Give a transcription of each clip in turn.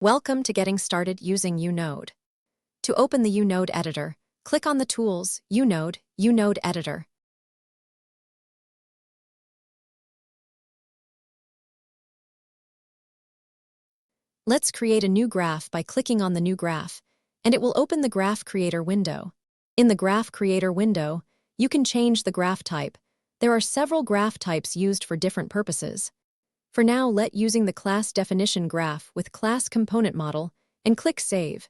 Welcome to getting started using uNode. To open the uNode editor, click on the Tools, uNode Editor. Let's create a new graph by clicking on the new graph, and it will open the Graph Creator window. In the Graph Creator window, you can change the graph type. There are several graph types used for different purposes. For now, let using the class definition graph with class component model and click Save.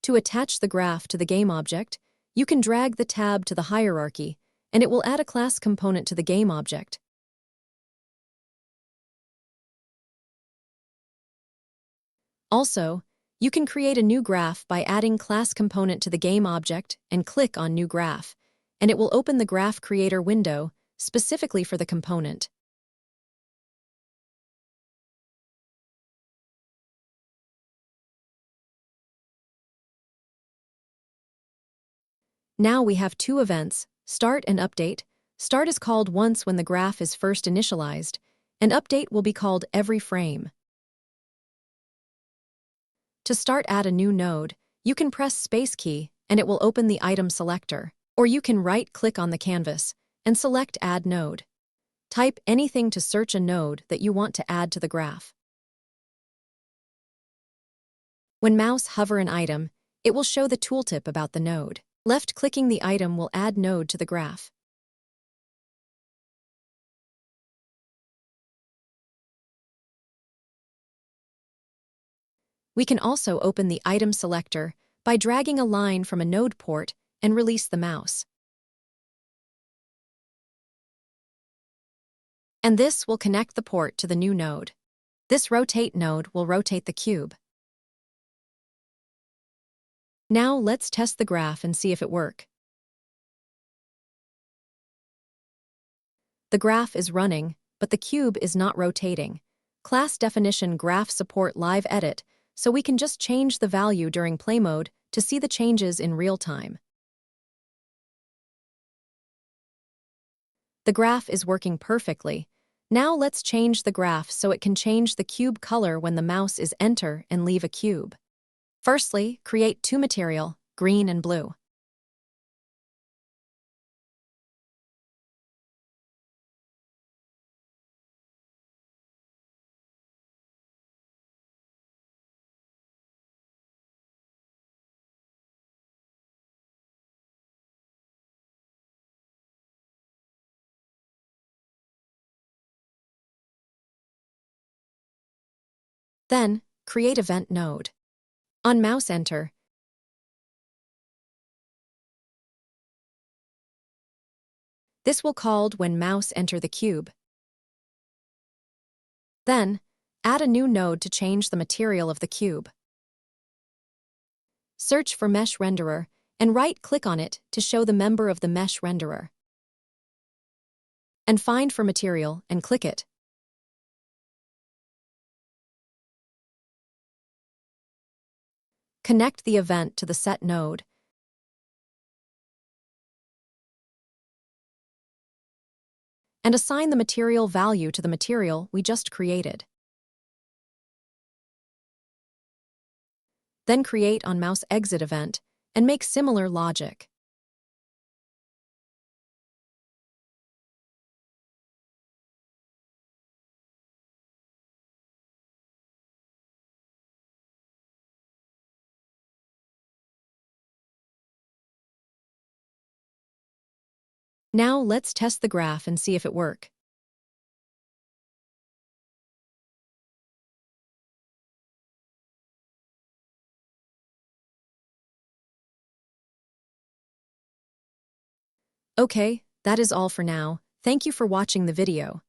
To attach the graph to the game object, you can drag the tab to the hierarchy, and it will add a class component to the game object. Also, you can create a new graph by adding class component to the game object and click on New Graph, and it will open the Graph Creator window specifically for the component. Now we have two events, Start and Update. Start is called once when the graph is first initialized, and Update will be called every frame. To start add a new node, you can press Space key and it will open the item selector, or you can right-click on the canvas and select Add Node. Type anything to search a node that you want to add to the graph. When mouse hover an item, it will show the tooltip about the node. Left-clicking the item will add node to the graph. We can also open the item selector by dragging a line from a node port and release the mouse. And this will connect the port to the new node. This rotate node will rotate the cube. Now let's test the graph and see if it works. The graph is running, but the cube is not rotating. Class definition graph support live edit, so we can just change the value during play mode to see the changes in real time. The graph is working perfectly. Now let's change the graph so it can change the cube color when the mouse is enter and leave a cube. Firstly, create two material, green and blue. Then, create event node. On mouse enter, this will called when mouse enter the cube. Then, add a new node to change the material of the cube. Search for Mesh Renderer and right-click on it to show the member of the Mesh Renderer. And find for material and click it. Connect the event to the set node. And assign the material value to the material we just created. Then create on mouse exit event and make similar logic. Now let's test the graph and see if it works. Okay, that is all for now. Thank you for watching the video.